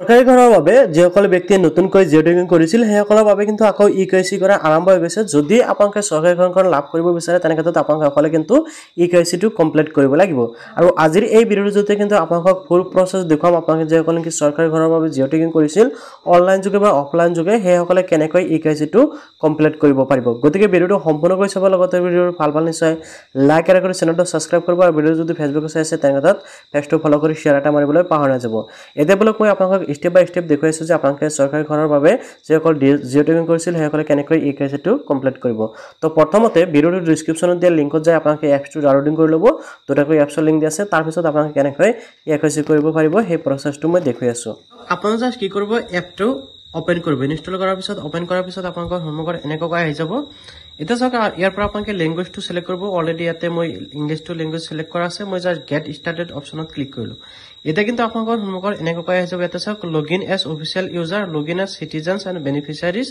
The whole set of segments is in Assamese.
সৰকাৰি ঘৰৰ বাবে যিসকল ব্যক্তিয়ে নতুনকৈ জিঅ' টেগিং কৰিছিল সেইসকলৰ বাবে কিন্তু আকৌ ই-KYC কৰা আৰম্ভ হৈ গৈছে। যদি আপোনালোকে চৰকাৰী ঘৰখন লাভ কৰিব বিচাৰে তেনে ক্ষেত্ৰত আপোনালোকে কিন্তু ই-KYC টো কমপ্লিট কৰিব লাগিব। আৰু আজিৰ এই ভিডিঅ'ৰ জৰিয়তে কিন্তু আপোনালোকক ফুল প্ৰচেছ দেখুৱাম। আপোনালোকে যিসকল নেকি চৰকাৰী ঘৰৰ বাবে জিঅ' টেগিং কৰিছিল অনলাইন যোগে বা অফলাইন যোগে সেইসকলে কেনেকৈ ই-KYC টো কমপ্লিট কৰিব পাৰিব। গতিকে ভিডিঅ'টো সম্পূৰ্ণকৈ চাব, লগতে ভিডিঅ'ৰ ভাল নিশ্চয় লাইক আৰু কৰি চেনেলটো ছাবস্ক্ৰাইব কৰিব। আৰু ভিডিঅ' যদি ফেচবুকত চাই আছে তেনে ক্ষেত্ৰত পেজটো ফলো কৰি শ্বেয়াৰ এটা মাৰিবলৈ পাহৰি নাযাব। এতিয়া বলক মই আপোনালোকক স্টেপ বাই স্টেপ দেখুৱাইছো যে আপোনালোকে চৰকাৰী ঘৰৰ বাবে যিসকল জিঅ' টেগিং কৰিছিল সেইসকলে কেনেকৈ ই-KYC টো কমপ্লিট কৰিব। তো প্ৰথমতে ভিডিঅ'ৰ ডেছক্ৰিপশ্যনত দিয়া লিংকত যাই আপোনালোকে এপছটো ডাউনলোডিং কৰি ল'ব। দুটাকৈ এপছৰ লিংক দিয়া আছে। তাৰপিছত আপোনালোকে কেনেকৈ ই-KYC কৰিব পাৰিব সেই প্ৰচেছটো মই দেখুৱাই আছো। আপোনালোকে জাষ্ট কি কৰিব, এপটো ওপেন কৰিব। ইনষ্টল কৰাৰ পিছত ওপেন কৰাৰ পিছত আপোনালোকৰ সন্মুখত এনেকৈ আহি যাব। এটা চাওক, ইয়াৰ পৰা আপোনালোকে লেংগুৱেজটো সিলেক্ট কৰিব। অলৰেডি ইয়াতে মই ইংলিছটো লেংগুৱেজ সিলেক্ট কৰা আছে। মই জাষ্ট গেট ষ্টাৰ্টেড অপশ্যনত ক্লিক কৰিলো। এতিয়া কিন্তু আপোনালোকৰ সন্মুখত এনেকৈ আহি যাব। ইয়াতে চাওক, login as official user, login as citizens and beneficiaries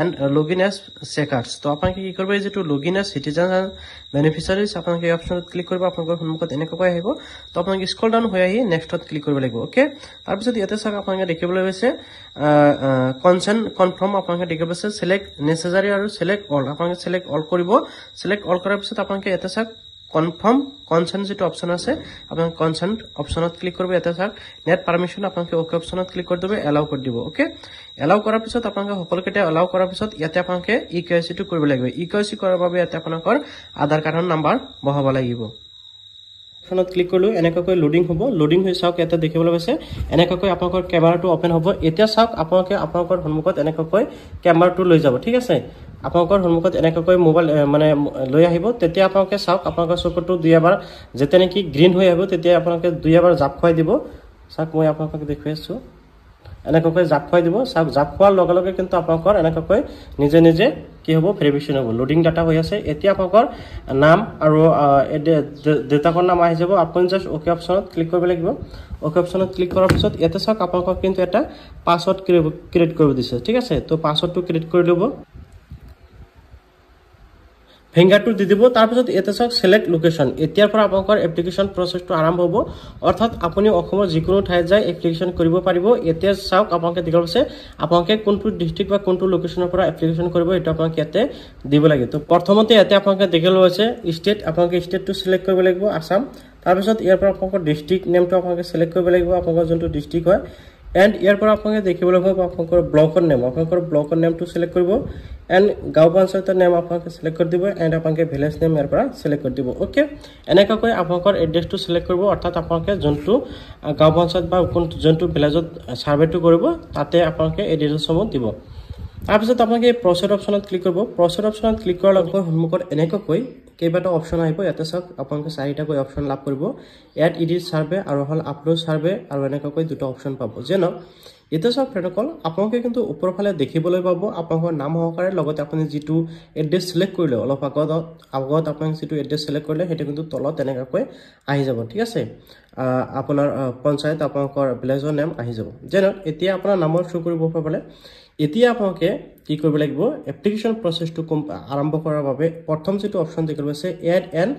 and login as checkers. তো আপোনালোকে কি কৰিব, যিটো login as citizens and beneficiaries আপোনালোকে এই অপশ্যনত ক্লিক কৰিব। আপোনালোকৰ সন্মুখত এনেকৈ আহিব। তো আপোনালোকে স্ক্ৰল ডাউন হৈ আহি নেক্সটত ক্লিক কৰিব লাগিব। অ'কে, তাৰপিছত ইয়াতে চাওক আপোনালোকে দেখিবলৈ পাইছে কনচেণ্ট কনফাৰ্ম আপোনালোকে দেখিব পাইছে চিলেক্ট নেচেচাৰী আৰু চিলেক্ট অল। আপোনালোকে চিলেক্ট অল কৰিব। চিলেক্ট অল কৰাৰ পিছত আপোনালোকে ইয়াতে চাওক কনফাৰ্ম কনসেন্ট যেটো অপশন আছে আপোনাক কনসেন্ট অপশনত ক্লিক কৰিব। এটা চাওক নেট পাৰমিশন আপোনাক ওকে অপশনত ক্লিক কৰি দিব, এলাউ কৰি দিব। ওকে, এলাউ কৰাৰ পিছত আপোনাক সকলোকেটা এলাউ কৰাৰ পিছত ইয়াতে আপোনাক ই-KYC টো কৰিব লাগিব। ই-KYC কৰাৰ বাবে ইয়াতে আপোনাকৰ আধাৰ কাৰ্ডৰ নাম্বাৰ বহাব লাগিব। ফোনত ক্লিক কৰিলো, এনেকৈ লোডিং হ'ব। লোডিং হৈ চাওক ইয়াতে দেখিবলৈ পাইছে এনেকৈ আপোনাকৰ কেমেৰাটো ওপেন হ'ব। এতিয়া চাওক আপোনাকৰ সন্মুখত এনেকৈ কেমেৰাটো লৈ যাব। ঠিক আছে, আপোনাকৰ সন্মুখত এনেকৈ মোবাইল মানে লৈ আহিব। তেতিয়া আপোনালোকে চাওক আপোনাকৰ চকুটো দুই এবাৰ যেতিয়া নেকি গ্ৰীণ হৈ আহিব তেতিয়া আপোনালোকে দুই এবাৰ জাপ খুৱাই দিব। চাওক মই আপোনাক দেখুৱাই আছো, এনেকৈ জাপ খুৱাই দিব। চাওক জাপ খোৱাৰ লগে লগে কিন্তু আপোনাকৰ এনেকৈ নিজে নিজে কি হ'ব, ভেৰিফিকেশ্যন হ'ব। লোডিং ডাটা হৈ আছে। এতিয়া আপোনাকৰ নাম আৰু দেউতাকৰ নাম আহি যাব। আপুনি জাষ্ট ওকে অপশ্যনত ক্লিক কৰিব লাগিব। ওকে অপশ্যনত ক্লিক কৰাৰ পিছত ইয়াতে চাওক আপোনালোকক কিন্তু এটা পাছৱৰ্ড ক্ৰিয়েট কৰিব দিছে। ঠিক আছে, তো পাছৱৰ্ডটো ক্ৰিয়েট কৰি ল'ব, ফিংগাৰটো দি দিব। তাৰপিছত ইয়াতে চাওক সিলেক্ট লোকেশ্যন। এতিয়াৰ পৰা আপোনালোকৰ এপ্লিকেশ্যন প্ৰচেছটো আৰম্ভ হ'ব। অৰ্থাৎ আপুনি অসমৰ যিকোনো ঠাইত যাই এপ্লিকেশ্যন কৰিব পাৰিব। এতিয়া চাওক আপোনালোকে দেখা পাইছে আপোনালোকে কোনটো ডিষ্ট্ৰিক্ট বা কোনটো লোকেশ্যনৰ পৰা এপ্লিকেশ্যন কৰিব এইটো আপোনালোকে ইয়াতে দিব লাগে। তো প্ৰথমতে ইয়াতে আপোনালোকে দেখিবলৈ পাইছে ষ্টেট, আপোনালোকে ষ্টেটটো সিলেক্ট কৰিব লাগিব আসাম। তাৰপিছত ইয়াৰ পৰা আপোনালোকৰ ডিষ্ট্ৰিক্ট নেমটো আপোনালোকে সিলেক্ট কৰিব লাগিব, আপোনালোকৰ যোনটো ডিষ্ট্ৰিক্ট হয়। এণ্ড ইয়াৰ পৰা আপোনালোকে দেখিবলৈ পাব আপোনালোকৰ ব্লকৰ নেম, আপোনালোকৰ ব্লকৰ নেমটো সিলেক্ট কৰিব। এণ্ড গাঁও পঞ্চায়তৰ নেম আপোনালোকে সিলেক্ট কৰি দিব। এণ্ড আপোনালোকে ভিলেজ নেম ইয়াৰ পৰা সিলেক্ট কৰি দিব। ওকে, এনেকৈ আপোনালোকৰ এড্ৰেছটো সিলেক্ট কৰিব। অৰ্থাৎ আপোনালোকে যোনটো গাঁও পঞ্চায়ত বা যোনটো ভিলেজত ছাৰ্ভেটো কৰিব তাতে আপোনালোকে এড্ৰেছসমূহ দিব। তাৰপিছত আপোনালোকে প্ৰচেড অপশ্যনত ক্লিক কৰিব। প্ৰচেড অপশ্যনত ক্লিক কৰাৰ লগে সন্মুখত এনেকৈ কেইবাটাও অপশ্যন আহিব। ইয়াতে চাওক আপোনালোকে চাৰিটাকৈ অপশ্যন লাভ কৰিব, এড ইডিট ছাৰ্ভে আৰু হ'ল আপলোড ছাৰ্ভে আৰু এনেকৈ দুটা অপশ্যন পাব। যেনে এতিয়া চাওক ফ্ৰেণ্ডসকল, আপোনালোকে কিন্তু ওপৰৰ ফালে দেখিবলৈ পাব আপোনালোকৰ নাম সহকাৰে লগতে আপুনি যিটো এড্ৰেছ চিলেক্ট কৰিলে অলপ আগত আপোনালোকে যিটো এড্ৰেছ চিলেক্ট কৰিলে সেইটো কিন্তু তলত এনেকৈ আহি যাব। ঠিক আছে, আপোনাৰ পঞ্চায়ত আপোনালোকৰ ভিলেজৰ নেম আহি যাব। যেনে এতিয়া আপোনাৰ নামৰ শ্ব' কৰিব পালে। এতিয়া আপোনালোকে কি কৰিব লাগিব, এপ্লিকেশ্যন প্ৰচেছটো আৰম্ভ কৰাৰ বাবে প্ৰথম যিটো অপশ্যন দেখিব আছে এড এণ্ড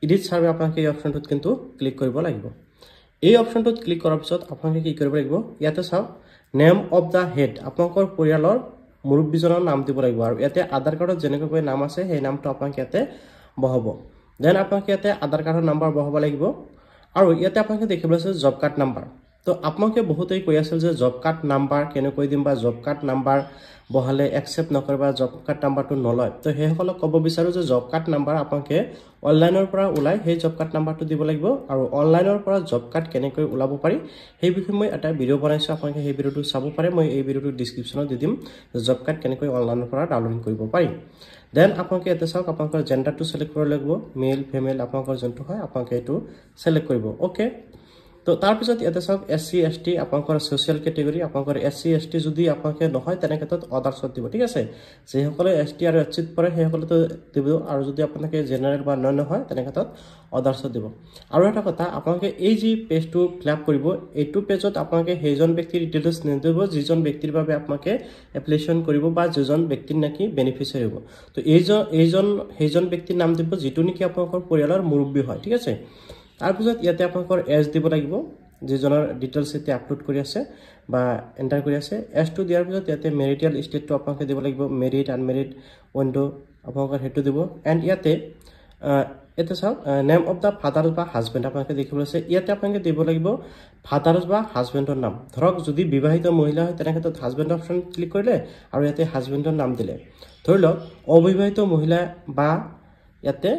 ইডিট ছাৰ্ভে, আপোনালোকে এই অপশ্যনটোত কিন্তু ক্লিক কৰিব লাগিব। এই অপশ্যনটোত ক্লিক কৰাৰ পিছত আপোনালোকে কি কৰিব লাগিব, ইয়াতে চাওক নেম অফ দ্য হেড, আপোনালোকৰ পৰিয়ালৰ মুৰব্বীজনৰ নাম দিব লাগিব। আৰু ইয়াতে আধাৰ কাৰ্ডত যেনেকৈ নাম আছে সেই নামটো আপোনালোকে ইয়াতে বহাব। দেন আপোনালোকে ইয়াতে আধাৰ কাৰ্ডৰ নাম্বাৰ বহাব লাগিব। আৰু ইয়াতে আপোনালোকে দেখিবলৈ আছে জব কাৰ্ড নাম্বাৰ। তো আপোনালোকে বহুতেই কৈ আছিল যে জব কাৰ্ড নাম্বাৰ কেনেকৈ দিম বা জব কাৰ্ড নাম্বাৰ বহালে একচেপ্ট নকৰে বা জব কাৰ্ড নাম্বাৰটো নলয়। তো সেইসকলক ক'ব বিচাৰোঁ যে জব কাৰ্ড নাম্বাৰ আপোনালোকে অনলাইনৰ পৰা ওলাই সেই জব কাৰ্ড নাম্বাৰটো দিব লাগিব। আৰু অনলাইনৰ পৰা জব কাৰ্ড কেনেকৈ ওলাব পাৰি সেই বিষয়ে মই এটা ভিডিঅ' বনাইছোঁ, আপোনালোকে সেই ভিডিঅ'টো চাব পাৰে। মই এই ভিডিঅ'টো ডিছক্ৰিপশ্যনত দি দিম, জব কাৰ্ড কেনেকৈ অনলাইনৰ পৰা ডাউনলোড কৰিব পাৰি। দেন আপোনালোকে ইয়াতে চাওক আপোনালোকৰ জেণ্ডাৰটো চিলেক্ট কৰিব লাগিব, মেল ফিমেল আপোনালোকৰ যোনটো হয় আপোনালোকে এইটো চিলেক্ট কৰিব। অ'কে, তো তাৰপিছত ইয়াতে চাওক SC ST আপোনালোকৰ ছ'চিয়েল কেটেগৰী, আপোনালোকৰ SC ST যদি আপোনালোকে নহয় তেনে ক্ষেত্ৰত আদাৰ্ছত দিব। ঠিক আছে, যিসকলে ST আৰু SCত পৰে সেইসকলেতো দিব, আৰু যদি আপোনালোকে জেনেৰেল বা নন হয় তেনে ক্ষেত্ৰত আদাৰ্ছত দিব। আৰু এটা কথা, আপোনালোকে এই যি পেজটো ফিল আপ কৰিব এইটো পেজত আপোনালোকে সেইজন ব্যক্তিৰ ডিটেইলছ নিদিব যিজন ব্যক্তিৰ বাবে আপোনালোকে এপ্লিকেশ্যন কৰিব বা যিজন ব্যক্তিৰ নেকি বেনিফিচিয়াৰী হ'ব। তো সেইজন ব্যক্তিৰ নাম দিব যিটো নেকি আপোনালোকৰ পৰিয়ালৰ মুৰব্বী হয়। ঠিক আছে, তাৰপিছত ইয়াতে আপোনালোকৰ এজ দিব লাগিব। যিজনৰ ডিটেইলছ এতিয়া আপলোড কৰি আছে বা এন্টাৰ কৰি আছে S2 দিয়াৰ পিছত ইয়াতে মেৰিটাল ষ্টেটটো আপোনালোকে দিব লাগিব মেৰিড আনমেৰিড উইন্ডো আপোনালোকে হেতু দিব এন্ড ইয়াতে এটা চাওক নেম অফ দা ফাদাৰ বা হাজবেণ্ড আপোনালোকে দেখিব আছে ইয়াতে আপোনালোকে দিব লাগিব ফাদাৰ বা হাজবেণ্ডৰ নাম ধৰক যদি বিবাহিত মহিলা হয় তেনে ক্ষেত্ৰত হাজবেণ্ড অপচন ক্লিক কৰিলে আৰু ইয়াতে হাজবেণ্ডৰ নাম দিলে ধৰি লওক অবিবাহিত মহিলা বা ইয়াতে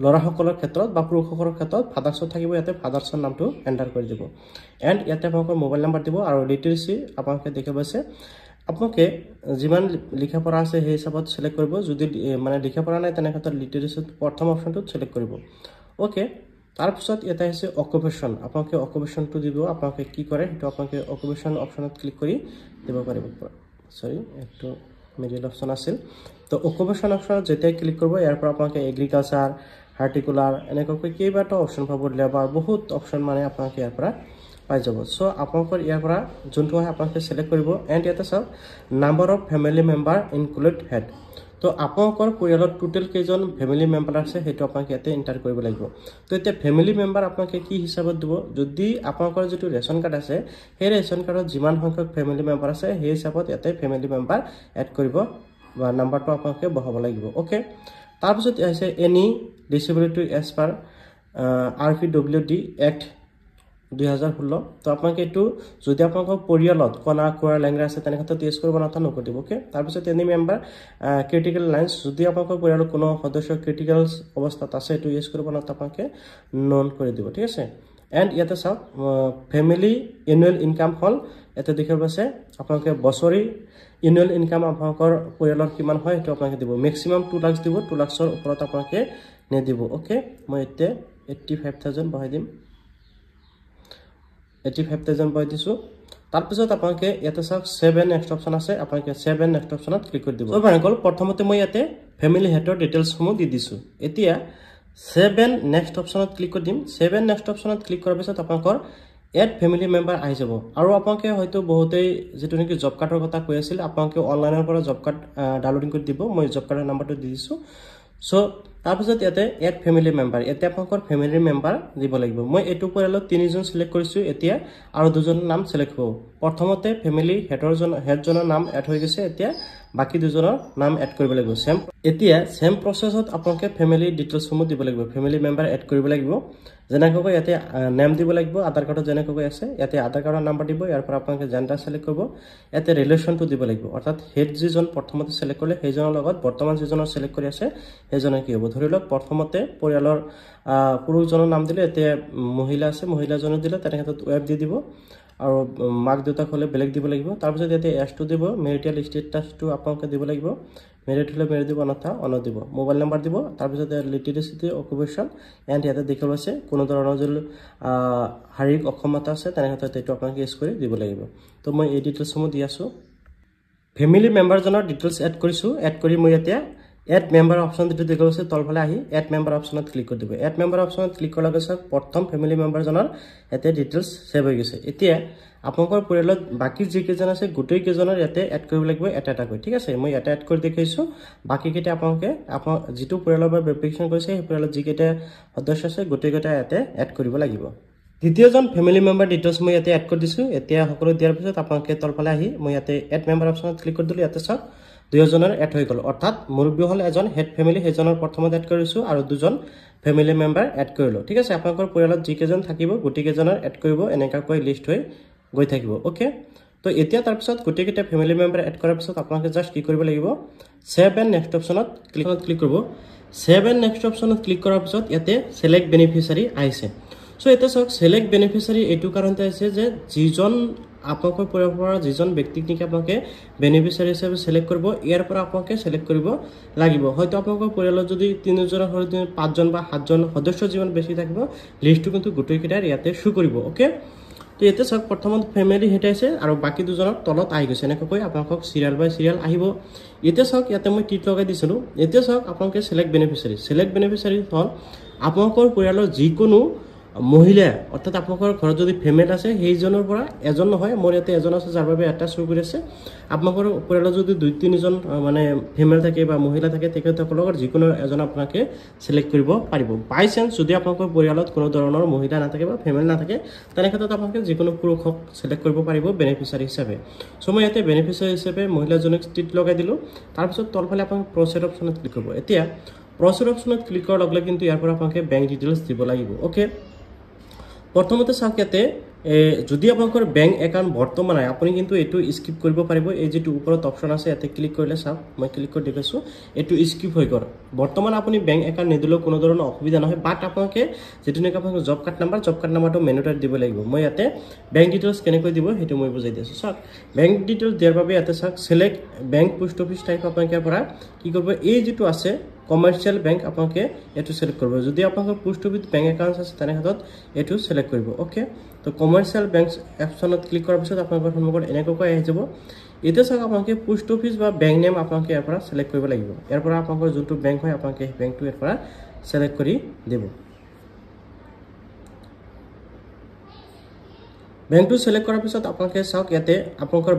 লৰাসকলৰ ক্ষেত্ৰত বা পুৰুষসকলৰ ক্ষেত্ৰত ফাদাৰ্ছ থাকিব ইয়াতে ফাদাৰ্ছৰ নামটো এন্টাৰ কৰি দিব এন্ড ইয়াতে আপোনালোকৰ মোবাইল নম্বৰ দিব আৰু লিটাৰেসি আপোনালোকে দেখিব আছে আপোনালোকে যিমান লিখা পঢ়া আছে সেই হিচাপত সিলেক্ট কৰিব যদি মানে লিখা পঢ়া নাই তেনে ক্ষেত্ৰত লিটাৰেসি প্ৰথম অপচনটো সিলেক্ট কৰিব ওকে তাৰ পিছত এটা আছে অকুপেশন আপোনালোকে অকুপেশনটো দিব আপোনালোকে কি কৰে হেতু আপোনালোকে অকুপেশন অপচনত ক্লিক কৰি দিব পাৰিব সৰি একটু মিডল অপচন আছিল তো অকুপেশন অপচনত যেতিয়া ক্লিক কৰিব ইয়াৰ পৰা আপোনালোকে এগ্ৰিকালচাৰ হাৰ্টিকুলাৰ এনেকৈ কেইবাটা অপচন পাব লেবাৰ বহুত অপচন মানে আপোনালোকে ইয়াৰ পৰা পাই যাব সো আপোনালোকৰ ইয়াৰ পৰা যোনটো হয় আপোনালোকে সিলেক্ট কৰিব এন্ড ইয়াতে চাওক number of family member include head তো আপোনালোকৰ পৰিয়ালত টোটাল কেইজন ফ্যামিলি মেম্বাৰ আছে হেতু আপোনালোকে ইয়াতে এন্টাৰ কৰিব লাগিব তো এতিয়া ফ্যামিলি মেম্বাৰ আপোনালোকে কি হিচাপত দিব যদি আপোনালোকৰ যেটো ৰেশন কাৰ্ড আছে সেই ৰেশন কাৰ্ডত যিমান সংখ্যক ফ্যামিলি মেম্বাৰ আছে সেই হিচাপত ইয়াতে ফ্যামিলি মেম্বাৰ এড কৰিব বা নাম্বাৰটো আপোনালোকে বহাব লাগিব ওকে তাৰ পিছত আছে any disability as per RPWD Act 2016 তো আপোনালোকে এটো যদি আপোনালোকৰ পৰিয়ালত কোনা কোৱাৰ লেংগুৱেজ আছে তেনে ক্ষেত্ৰত ইউজ কৰিব নাথা নকৰিব ওকে তাৰ পিছত এনি মেম্বাৰ ক্ৰিটিকেল লাইনস যদি আপোনালোকৰ পৰিয়ালৰ কোনো সদস্য ক্ৰিটিকেল অৱস্থাত আছে এটো ইউজ কৰিব নাথা আপোনালোকে নন কৰি দিব ঠিক আছে এন্ড ইয়াতে চাওক ফ্যামিলি এনুৱেল ইনকাম হল এতে দেখিব আছে আপোনালোকে বছৰি এনুৱেল ইনকাম আপোনালোকৰ পৰিয়ালৰ কিমান হয় এটো আপোনালোকে দিব ম্যাক্সিমাম 2 লাখ দিব 2 লাখৰ ওপৰত আপোনালোকে নেদিব ওকে মই এতে 85000 বহাই দিম 85000 বহাই দিছো তাৰ পিছত আপোনালোকে ইয়াতে চাওক 7 নেক্সট অপচন আছে আপোনালোকে 7 নেক্সট অপচনত ক্লিক কৰি দিব সো ভাইকল প্ৰথমতে মই ইয়াতে ফ্যামিলি হেডৰ ডিটেইলছ সমূহ দি দিছো এতিয়া 7 নেক্সট অপচনত ক্লিক কৰি দিম 7 নেক্সট অপচনত ক্লিক কৰাৰ পিছত আপোনালোকৰ এড ফ্যামিলি মেম্বাৰ আহি যাব আৰু আপোনালোকে হয়তো বহুতেই যেটো নেকি জব কাৰ্ডৰ কথা কৈ আছিল আপোনালোকে অনলাইনৰ পৰা জব কাৰ্ড ডাউনলোডিং কৰি দিব মই জব কাৰ্ডৰ নাম্বাৰটো দি দিছো সো তাৰ পিছত ইয়াতে এড ফ্যামিলি মেম্বাৰ এতিয়া আপোনালোকৰ ফ্যামিলি মেম্বাৰ দিব লাগিব মই এটো পৰিয়ালত 3 জন সিলেক্ট কৰিছো এতিয়া আৰু দুজন নাম সিলেক্ট হ'ব প্ৰথমতে ফ্যামিলি হেডজনৰ নাম এড হৈ গৈছে এতিয়া বাকি দুজনৰ নাম এড কৰিব লাগিব সেম প্ৰসেছত আপোনালোকে ফ্যামিলি ডিটেইলছ সমূহ দিব লাগিব ফ্যামিলি মেম্বাৰ এড কৰিব লাগিব যেনেকৈ ইয়াতে নাম দিব লাগিব আধাৰ কাৰ্ডত যেনেকৈ আছে ইয়াতে আধাৰ কাৰ্ডৰ নাম্বাৰ দিব ইয়াৰ পৰা আপোনালোকে জেন্ডাৰ সিলেক্ট কৰিব ইয়াতে ৰিলেশনটো দিব লাগিব অৰ্থাৎ হেড যিজন প্ৰথমতে সিলেক্ট কৰিলে সেইজনৰ লগত বৰ্তমান যিজনৰ সিলেক্ট কৰি আছে সেইজনৰ কি হ'ব ধৰি লওক প্ৰথমতে পৰিয়ালৰ পুৰুষজনৰ নাম দিলে এতিয়া মহিলা আছে মহিলাজনৰ দিলে তাৰ ক্ষেত্ৰত ৱেব দি দিব আৰু মাক দেউতাক হলে বেলেগ দিব লাগিব তাৰ পিছত ইয়াতে S2 দিব মেৰিটাল ষ্টেটাসটো আপোনালোকে দিব লাগিব মেৰিট হলে মেৰিট দিব অনথা অন দিব মোবাইল নম্বৰ দিব তাৰ পিছত লিটাৰেসি অকুপেশন এন্ড ইয়াতে দেখিব আছে কোনো ধৰণৰ যদি শাৰীৰিক অক্ষমতা আছে তেনে ক্ষেত্ৰত এটো আপোনালোকে ইউজ কৰি দিব লাগিব তো মই এই ডিটেইলছ সমূহ দি আছো ফ্যামিলি মেম্বাৰজনৰ ডিটেইলছ এড কৰিছো এড কৰি মই এতিয়া এড মেম্বাৰ অপচন দিটো দেখিব আছে তলফালে আহি এড মেম্বাৰ অপচনত ক্লিক কৰি দিব এড মেম্বাৰ অপচনত ক্লিক কৰাৰ পিছত প্ৰথম ফ্যামিলি মেম্বাৰজনৰ এতে ডিটেইলছ সেভ হৈ গৈছে এতিয়া আপোনালোকৰ পৰিয়ালত বাকি যি কেজন আছে গোটেই কেজনৰ ইয়াতে এড কৰিব লাগিব এটা এটা কৈ ঠিক আছে মই এটা এড কৰি দেখাইছো বাকি কেটা আপোনালোকে যেটো পৰিয়ালৰ বা ভেৰিফিকেশন কৰিছে সেই পৰিয়ালত যি কেটা সদস্য আছে গোটেই কেটা ইয়াতে এড কৰিব লাগিব দ্বিতীয়জন ফ্যামিলি মেম্বাৰ ডিটেইলছ মই ইয়াতে এড কৰি দিছো এতিয়া সকলো দিয়াৰ পিছত আপোনালোকে তলফালে আহি মই ইয়াতে এড মেম্বাৰ অপচনত ক্লিক কৰি দিলো ইয়াতে চাওক দুজনৰ এড হৈ গল অৰ্থাৎ মুৰব্বী হল এজন হেড ফ্যামিলি হেজনৰ প্ৰথমতে এড কৰিছো আৰু দুজন ফ্যামিলি মেম্বাৰ এড কৰিলো ঠিক আছে আপোনালোকৰ পৰিয়ালত যি কেজন থাকিব গোটেই কেজনৰ এড কৰিব এনেকৈ লিষ্ট হৈ গৈ থাকিব ওকে তো এতিয়া তাৰ পিছত গোটেই কেটা ফ্যামিলি মেম্বাৰ এড কৰাৰ পিছত আপোনালোকে জাস্ট কি কৰিব লাগিব 7 নেক্সট অপচনত ক্লিক কৰিব 7 নেক্সট অপচনত ক্লিক কৰাৰ পিছত ইয়াতে সিলেক্ট বেনিফিচিয়াৰী আহিছে সো এটা চাওক সিলেক্ট বেনিফিচিয়াৰী এটো কাৰণতে আছে যে যিজন আপোনালোকৰ পৰিয়ালৰ যিজন ব্যক্তিক নিকে আপোনালোকে বেনিফিচিয়াৰী হিচাপে সিলেক্ট কৰিব ইয়াৰ পৰা আপোনালোকে সিলেক্ট কৰিব লাগিব হয়তো আপোনালোকৰ পৰিয়ালত যদি 3 জনৰ হলে 5 জন বা 7 জন সদস্য যিমান বেছি থাকিব লিষ্টটো কিন্তু গোটেই কেটাৰ ইয়াতে শো কৰিব ওকে তো ইয়াতে চাওক প্ৰথমত ফ্যামিলি হেড আছে আৰু বাকি দুজনৰ তলত আহি গৈছে এনেকৈ আপোনালোকক সিৰিয়াল বাই সিৰিয়াল আহিব ইয়াতে চাওক ইয়াতে মই টিক লগাই দিছিলো এতিয়া চাওক আপোনালোকে সিলেক্ট বেনিফিচিয়াৰী হল আপোনালোকৰ পৰিয়ালৰ যিকোনো মহিলা অৰ্থাৎ আপোনালোকৰ ঘৰত যদি ফেমিলি আছে সেইজনৰ পৰা এজন নহয় মোৰ ইয়াতে এজন আছে যাৰ বাবে এটা শ্ব' কৰি আছে আপোনালোকৰ পৰিয়ালত যদি 2-3জন মানে ফেমিলি থাকে বা মহিলা থাকে তেখেতসকলৰ যিকোনো এজন আপোনালোকে সিলেক্ট কৰিব পাৰিব বাই চান্স যদি আপোনালোকৰ পৰিয়ালত কোনো ধৰণৰ মহিলা নাথাকে বা ফেমিলি নাথাকে তেনে ক্ষেত্ৰত আপোনালোকে যিকোনো পুৰুষক সিলেক্ট কৰিব পাৰিব বেনিফিচিয়াৰী হিচাপে সো মই ইয়াতে বেনিফিচিয়াৰী হিচাপে মহিলাজনক টিক লগাই দিলো তাৰ পিছত তলফালে আপোনাক প্ৰসিড অপচনত ক্লিক কৰিব এতিয়া প্ৰসিড অপচনত ক্লিক কৰাৰ লগে লগে কিন্তু ইয়াৰ পৰা আপোনালোকে বেংক ডিটেইলছ দিব লাগিব ওকে প্ৰথমতে চাওক ইয়াতে যদি আপোনালোকৰ বেংক একাউণ্ট বৰ্তমান নাই আপুনি কিন্তু এটো স্কিপ কৰিব পাৰিব এই যেটো ওপৰত অপচন আছে ইয়াতে ক্লিক কৰিলে চাওক মই ক্লিক কৰি দেখাইছো এটো স্কিপ হৈ গৰ বৰ্তমান আপুনি বেংক একাউণ্ট নিদিলেও কোনো ধৰণৰ অসুবিধা নহয় বাট আপোনালোকে যেটো নেকি আপোনালোকৰ জব কাৰ্ড নাম্বাৰটো মেনুটাত দিব লাগিব মই ইয়াতে বেংক ডিটেইলছ কেনেকৈ দিব হেতু মই বুজাই দিছো চাওক বেংক ডিটেইলছ দিয়াৰ বাবে ইয়াতে চাওক select bank post office type আপোনালোকে পৰা কি কৰিব এই যেটো আছে কমাৰ্শিয়াল বেংক আপোনালোকে এটো সিলেক্ট কৰিব যদি আপোনালোকৰ পোষ্ট অফিস বেংক একাউণ্ট আছে তেনে ক্ষেত্ৰত এটো সিলেক্ট কৰিব ওকে তো কমাৰ্শিয়াল বেংকছ অপচনত ক্লিক কৰাৰ পিছত আপোনালোকৰ সন্মুখত এনেকৈ আহি যাব এতিয়া চাওক আপোনালোকে পোষ্ট অফিস বা বেংক নেম আপোনালোকে ইয়াৰ পৰা সিলেক্ট কৰিব লাগিব ইয়াৰ পৰা আপোনালোকৰ যোনটো বেংক হয় আপোনালোকে বেংকটো ইয়াৰ পৰা সিলেক্ট কৰি দিব বেংকটো সিলেক্ট কৰাৰ পিছত আপোনালোকে চাওক ইয়াতে আপোনালোকৰ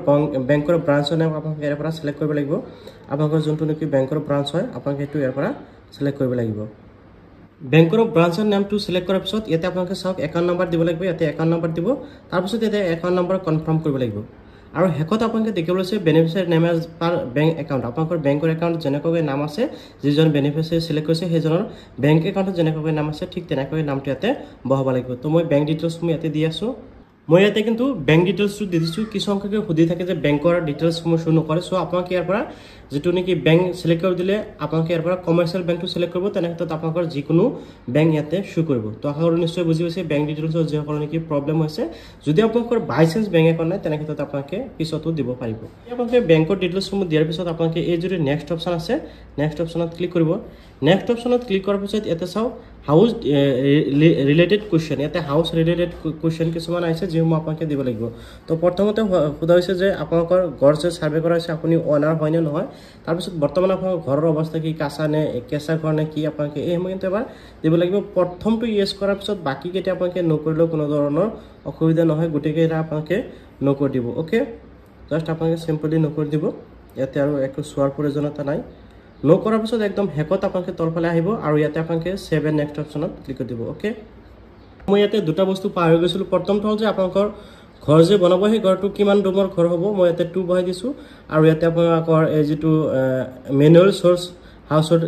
বেংকৰ ব্ৰাঞ্চৰ নাম আপোনালোকে ইয়াৰ পৰা সিলেক্ট কৰিব লাগিব আপোনালোকৰ যোনটো নেকি বেংকৰ ব্ৰাঞ্চ হয় আপোনালোকে এটো ইয়াৰ পৰা সিলেক্ট কৰিব লাগিব বেংকৰ ব্ৰাঞ্চৰ নামটো সিলেক্ট কৰাৰ পিছত ইয়াতে আপোনালোকে চাওক একাউণ্ট নম্বৰ দিব লাগিব ইয়াতে একাউণ্ট নম্বৰ দিব তাৰ পিছত ইয়াতে একাউণ্ট নম্বৰ কনফাৰ্ম কৰিব লাগিব আৰু হেকত আপোনালোকে দেখিবলৈ আছে beneficiary name as per bank account আপোনালোকৰ বেংকৰ একাউণ্ট যেনেকৈ নাম আছে যিজন বেনিফিচিয়াৰী সিলেক্ট কৰিছে সেইজনৰ বেংক একাউণ্টত যেনেকৈ নাম আছে ঠিক তেনেকৈ নামটো ইয়াতে বহাব লাগিব তো মই বেংক ডিটেইলছ মই ইয়াতে দি আছো মই ইয়াতে কিন্তু বেংক ডিটেইলছটো দি দিছো কিছু সংখ্যকে সুধি থাকে যে বেংকৰ ডিটেইলছ মই শো নকৰে সো আপোনালোকে ইয়াৰ পৰা যেটো নেকি বেংক সিলেক্ট কৰি দিলে আপোনালোকে ইয়াৰ পৰা কমাৰ্শিয়াল বেংকটো সিলেক্ট কৰিব তেনে ক্ষেত্ৰত আপোনালোকৰ যিকোনো বেংক ইয়াতে শো কৰিব তো আশা কৰো নিশ্চয় বুজি পাইছে বেংক ডিটেইলছৰ যে সকলো নেকি প্ৰবলেম হৈছে যদি আপোনালোকৰ বাই চান্স বেংক একাউণ্ট নাই তেনে ক্ষেত্ৰত আপোনালোকে পিছতো দিব পাৰিব আপোনালোকে বেংকৰ ডিটেইলছসমূহ দিয়াৰ পিছত আপোনালোকে এই যদি নেক্সট অপচন আছে নেক্সট অপচনত ক্লিক কৰিব নেক্সট অপচনত ক্লিক কৰাৰ পিছত ইয়াতে চাও হাউস ৰিলেটেড কোৱেশ্চন ইয়াতে হাউস ৰিলেটেড কোৱেশ্চন কিছুমান আছে যেসমূহ আপোনালোকে দিব লাগিব তো প্ৰথমতে সোধা হৈছে যে আপোনালোকৰ ঘৰ যে সাৰ্ভে কৰা হৈছে আপুনি অনাৰ হয় নে নহয় তাৰ পিছত বৰ্তমান আপোনাৰ ঘৰৰ অৱস্থা কি কাঁচা নে কেঁচা ঘৰ নে কি আপোনালোকে এই কিন্তু এবাৰ দিব লাগিব প্ৰথমটো ইয়েস কৰাৰ পিছত বাকি কেইটা আপোনালোকে নকৰিলেও কোনো ধৰণৰ অসুবিধা নহয় গোটেইকেইটা আপোনালোকে নকৰি দিব ওকে জাস্ট আপোনালোকে সিম্পলি নকৰি দিব ইয়াতে আৰু একো সোৱাৰ প্ৰয়োজনীয়তা নাই নো কৰাৰ পিছত একদম হেকত আপোনালোকে তলফালে আহিব আৰু ইয়াতে আপোনালোকে সেভ এণ্ড নেক্সট অপচনত ক্লিক কৰি দিব ওকে মই ইয়াতে দুটা বস্তু পাৰ হৈ গৈছিলো প্ৰথমটো হ'ল যে আপোনালোকৰ ঘৰ যে বনাব সেই ঘৰটো কিমান ৰুমৰ ঘৰ হ'ব মই ইয়াতে 2 বহাই দিছো আৰু ইয়াতে আপোনালোকৰ এই যেটো মেনুৱেল সোৰ্স হাউসৰ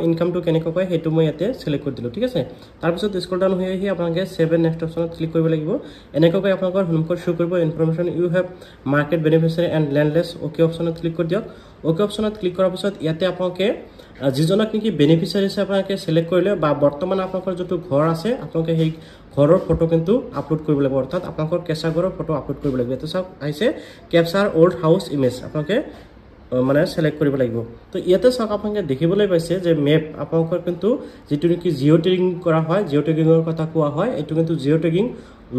ইনকামটো কেনেকৈ কয় হেতু মই ইয়াতে সিলেক্ট কৰি দিলো ঠিক আছে তাৰ পিছত স্ক্ৰল ডাউন হৈ আহি আপোনালোকে সেভ এণ্ড নেক্সট অপচনত ক্লিক কৰিব লাগিব এনেকৈ আপোনালোকৰ সন্মুখত শো কৰিব information you have marked beneficiary and landless okay অপচনত ক্লিক কৰি দিয়ক ওকে অপচনত ক্লিক কৰাৰ পিছত ইয়াতে আপোনালোকে যিজনক নেকি বেনিফিচিয়াৰী হিচাপে আপোনালোকে সিলেক্ট কৰিলে বা বৰ্তমান আপোনালোকৰ যেটো ঘৰ আছে আপোনালোকে সেই ঘৰৰ ফটো কিন্তু আপলোড কৰিব লাগিব অৰ্থাৎ আপোনালোকৰ কেঁচা ঘৰৰ ফটো আপলোড কৰিব লাগিব এটা চাওক আহিছে ক্যাপচাৰ ওল্ড হাউস ইমেজ আপোনালোকে মানে সিলেক্ট কৰিব লাগিব তো ইয়াতে চাওক আপোনালোকে দেখিবলৈ পাইছে যে মেপ আপোনালোকৰ কিন্তু যেটো নেকি জিও ট্যাগিং কৰা হয় জিও ট্যাগিংৰ কথা কোৱা হয় এটো কিন্তু জিও ট্যাগিং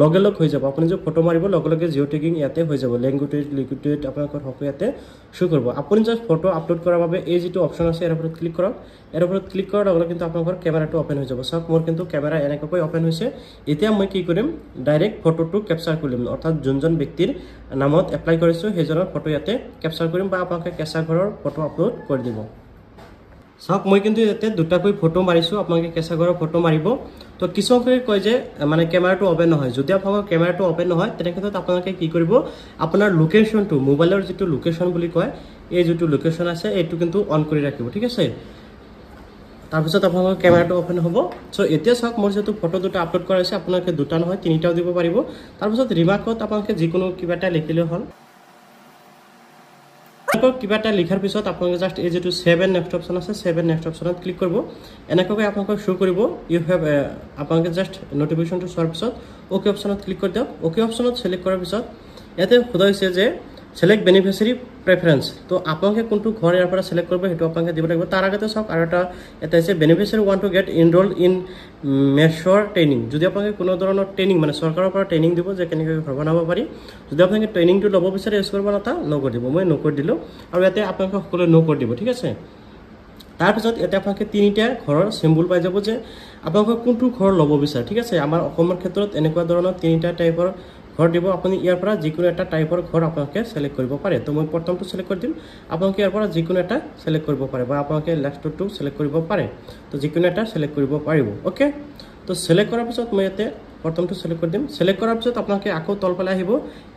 লগে লগ হৈ যাব আপুনি যে ফটো মাৰিব লগে লগে জিও ট্যাগিং ইয়াতে হৈ যাব ল্যাঙ্গুয়েজ লিকুইড আপোনালোকৰ হক ইয়াতে শো কৰিব আপুনি জাস্ট ফটো আপলোড কৰাৰ বাবে এই যেটো অপচন আছে এৰ ওপৰত ক্লিক কৰক এৰ ওপৰত ক্লিক কৰাৰ লগে কিন্তু আপোনালোকৰ কেমেৰাটো ওপেন হৈ যাব চাওক মোৰ কিন্তু কেমেৰা এনেকৈ ওপেন হৈছে এতিয়া মই কি কৰিম ডাইৰেক্ট ফটোটো ক্যাপচাৰ কৰিম অৰ্থাৎ যোনজন ব্যক্তিৰ নামত এপ্লাই কৰিছো সেইজনৰ ফটো ইয়াতে ক্যাপচাৰ কৰিম বা আপোনালোকে কেঁচা ঘৰৰ ফটো আপলোড কৰি দিব চাওক মই কিন্তু ইয়াতে দুটাকৈ ফটো মাৰিছো আপোনালোকে কেঁচা ঘৰৰ ফটো মাৰিব তো কিছুকে কয় যে মানে কেমেৰাটো ওপেন নহয় যদি আপোনালোকৰ কেমেৰাটো ওপেন নহয় তেনে ক্ষেত্ৰত আপোনালোকে কি কৰিব আপোনাৰ লোকেশনটো মোবাইলৰ যেটো লোকেশন বুলি কয় এই যেটো লোকেশন আছে এটো কিন্তু অন কৰি ৰাখিব ঠিক আছে তাৰ পিছত আপোনালোকৰ কেমেৰাটো ওপেন হ'ব সো এতিয়া চাওক মোৰ যেটো ফটো দুটা আপলোড কৰা হৈছে আপোনালোকে দুটা নহয় তিনিটাও দিব পাৰিব তাৰ পিছত ৰিমাৰ্কত আপোনালোকে যিকোনো কিবা এটা লিখিলে হ'ল কিবা এটা লিখাৰ পিছত আপোনালোকে জাস্ট এই যেটো সেভ এণ্ড নেক্সট অপচন আছে সেভ এণ্ড নেক্সট অপচনত ক্লিক কৰিব এনেকৈ আপোনালোকক শো কৰিব ইউ হেভ আপোনালোকে জাস্ট নোটিফিকেশনটো চোৱাৰ পিছত ওকে অপচনত ক্লিক কৰি দিয়ক ওকে অপচনত সিলেক্ট কৰাৰ পিছত ইয়াতে খোদা হৈছে যে সিলেক্ট বেনিফিচিয়াৰী প্ৰেফাৰেন্স তো আপোনালোকে কোনটো ঘৰ ইয়াৰ পৰা সিলেক্ট কৰিব হেতু আপোনালোকে দিব লাগিব তাৰ আগতে চাওক আৰু এটা আছে beneficiary want to get enrolled in mason training যদি আপোনালোকে কোনো ধৰণৰ ট্ৰেইনিং মানে চৰকাৰৰ পৰা ট্ৰেইনিং দিব যে কেনেকৈ ঘৰ বনাব পাৰি যদি আপোনালোকে ট্ৰেইনিংটো ল'ব বিচাৰে এছ কৰিব নাতা নকৰি দিব মই নকৰি দিলো আৰু ইয়াতে আপোনালোকে সকলো নকৰি দিব ঠিক আছে তাৰপিছত এটা আপোনালোকে তিনিটা ঘৰৰ চিম্বল পাই যাব যে আপোনালোকে কোনটো ঘৰ ল'ব বিচাৰে ঠিক আছে আমাৰ অসমৰ ক্ষেত্ৰত এনেকুৱা ধৰণৰ তিনিটা টাইপৰ ঘৰ দিব আপুনি ইয়াৰ পৰা যিকোনো এটা টাইপৰ ঘৰ আপোনালোকে সিলেক্ট কৰিব পাৰে তো মই প্ৰথমটো সিলেক্ট কৰি দিম আপোনালোকে ইয়াৰ পৰা যিকোনো এটা সিলেক্ট কৰিব পাৰে বা আপোনালোকে লাষ্টটো সিলেক্ট কৰিব পাৰে তো যিকোনো এটা সিলেক্ট কৰিব পাৰিব ওকে তো সিলেক্ট কৰাৰ পিছত মই ইয়াতে প্ৰথমটো সিলেক্ট কৰি দিম সিলেক্ট কৰাৰ পিছত আপোনালোকে আকৌ তলফালে আহিব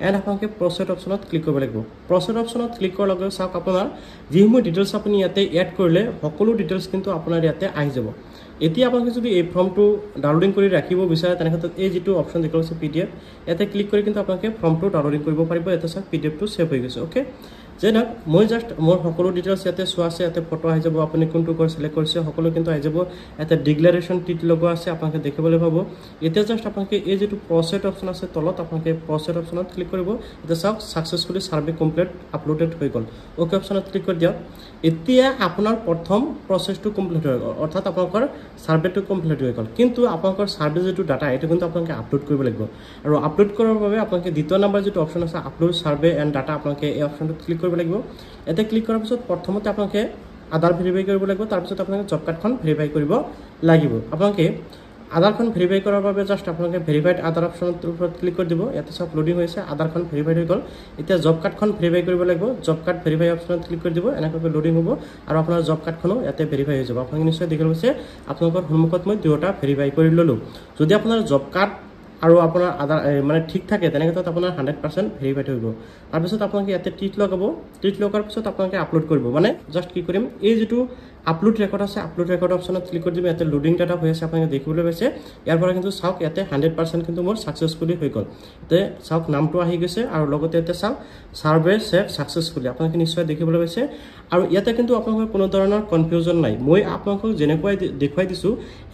এণ্ড আপোনালোকে প্ৰচেড অপশ্যনত ক্লিক কৰিব লাগিব প্ৰচেড অপশ্যনত ক্লিক কৰাৰ লগে চাওক আপোনাৰ যিসমূহ ডিটেইলছ আপুনি ইয়াতে এড কৰিলে সকলো ডিটেইলছ কিন্তু আপোনাৰ ইয়াতে আহি যাব এতিয়া আপোনালোকে যদি এই ফৰ্মটো ডাউনলোডিং কৰি ৰাখিব বিচাৰে তেনেক্ষেত্ৰত এই যিটো অপশ্যন দেখুৱা হৈছে PDF ইয়াতে ক্লিক কৰি কিন্তু আপোনালোকে ফৰ্মটো ডাউনলোডিং কৰিব পাৰিব ইয়াতে চাওক PDFটো সেভ হৈ গৈছে ওকে যেনক মই জাস্ট মোৰ সকলো ডিটেইলছ ইয়াতে চোৱা আছে ইয়াতে ফটো আহি যাব আপুনি কোনটো ঘৰ সিলেক্ট কৰিছে সকলো কিন্তু আহি যাব ইয়াতে ডিক্লাৰেশ্যন টিট লগোৱা আছে আপোনালোকে দেখিবলৈ পাব এতিয়া জাস্ট আপোনালোকে এই যেটো প্ৰচেড অপশ্যন আছে তলত আপোনালোকে প্ৰচেড অপশ্যনত ক্লিক কৰিব এটা চাওক সাকসেসফুলি সাৰ্ভে কমপ্লিট আপলোডেড হৈ গল ওকে অপশ্যনত ক্লিক কৰি দিয়ক এতিয়া আপোনাৰ প্ৰথম প্ৰচেছটো কমপ্লিট হৈ গল অৰ্থাৎ আপোনালোকৰ সাৰ্ভেটো কমপ্লিট হৈ গল কিন্তু আপোনালোকৰ সাৰ্ভে যেটো ডাটা এটো কিন্তু আপোনালোকে আপলোড কৰিব লাগিব আৰু আপলোড কৰাৰ বাবে আপোনালোকে দ্বিতীয় নম্বৰ যেটো অপশ্যন আছে আপলোড সাৰ্ভে এণ্ড ডাটা আপোনালোকে এই অপশ্যনটো ক্লিক কৰিব লাগিব এতে ক্লিক কৰাৰ পিছত প্ৰথমতে আপোনালোকে আধাৰ ভেৰিফাই কৰিব লাগিব তাৰ পিছত আপোনালোকে জব কাৰ্ডখন ভেৰিফাই কৰিব লাগিব আপোনালোকে আধাৰখন ভেৰিফাই কৰাৰ বাবে জাস্ট আপোনালোকে ভেৰিফাইড আধাৰ অপশ্যনৰ ওপৰত ক্লিক কৰি দিব ইয়াতে সব লোডিং হৈছে আধাৰখন ভেৰিফাইড হৈ গল এতিয়া জব কাৰ্ডখন ভেৰিফাই কৰিব লাগিব জব কাৰ্ড ভেৰিফাই অপশ্যনত ক্লিক কৰি দিব এনেকৈ লোডিং হ'ব আৰু আপোনাৰ জব কাৰ্ডখনো ইয়াতে ভেৰিফাই হৈ যাব আপোনালোকে নিশ্চয় দেখিব হৈছে আপোনালোকৰ সন্মুখত মই দুটা ভেৰিফাই কৰি ললো যদি আপোনাৰ জব কাৰ্ড আৰু আপোনাৰ আধাৰ মানে ঠিক থাকে তেনেক্ষেত্ৰত আপোনাৰ 100% ভেৰিফাইড হৈ গ'ল তাৰ পিছত আপোনালোকে ইয়াতে টিক লগাব টিক লগাৰ পিছত আপোনালোকে আপলোড কৰিব মানে জাস্ট কি কৰিম এই যেটো আপলোড ৰেকৰ্ড আছে আপলোড ৰেকৰ্ড অপশ্যনত ক্লিক কৰি দিম ইয়াতে লোডিং ডাটা হৈ আছে আপোনালোকে দেখিবলৈ পাইছে ইয়াৰ পৰা কিন্তু চাওক ইয়াতে 100% কিন্তু মোৰ সাকসেসফুলি হৈ গ'ল তে চাওক নামটো আহি গৈছে আৰু লগতে ইয়াতে চাওক সাৰ্ভে সেভ সাকসেসফুলি আপোনালোকে নিশ্চয় দেখিবলৈ পাইছে আৰু ইয়াতে কিন্তু আপোনালোকৰ কোনো ধৰণৰ কনফিউজন নাই মই আপোনালোকক যেনেকৈ দেখুৱাই দিছো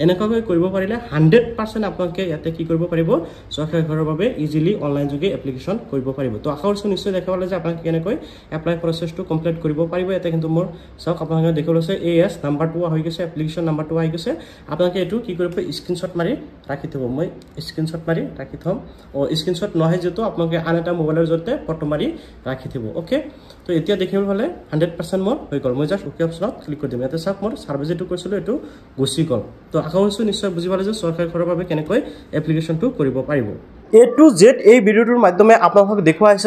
এনেকৈ কৰিব পাৰিলে 100% আপোনালোকে ইয়াতে কি কৰিব পাৰিব চৰকাৰী ঘৰৰ বাবে ইজিলি অনলাইন যোগে এপ্লিকেশন কৰিব পাৰিব তো আশা কৰিছো নিশ্চয় দেখাবলৈ যে আপোনালোকে কেনেকৈ এপ্লাই প্ৰচেছটো কমপ্লিট কৰিব পাৰিব ইয়াতে কিন্তু মোৰ চাওক আপোনালোকে দেখিবলৈ আছে AS নাম্বাৰ 2 হৈ গৈছে এপ্লিকেশন নাম্বাৰ 2 আহি গৈছে আপোনালোকে এটো কি কৰিব স্ক্ৰিনশ্বট মাৰি ৰাখি থব মই স্ক্ৰিনশ্বট মাৰি ৰাখি থম ও স্ক্ৰিনশ্বট নহয় যেটো আপোনালোকে আন এটা মোবাইলৰ জৰিয়তে ফটো মাৰি ৰাখি থব ওকে তো এতিয়া দেখিবলৈ হলে 100% মোৰ হৈ গল মই জাস্ট ওকে অপশ্যনত ক্লিক কৰি দিম ইয়াতে চাওক মোৰ সাৰ্ভে যেটো কৰিছিল এটো গুচি গল তো আশা কৰিছো নিশ্চয় বুজি পালে যে চৰকাৰী ঘৰৰ বাবে কেনেকৈ এপ্লিকেশনটো কৰিব পাৰিব A to Z এই ভিডিওটোৰ মাধ্যমে আপোনালোকক দেখুৱাইছে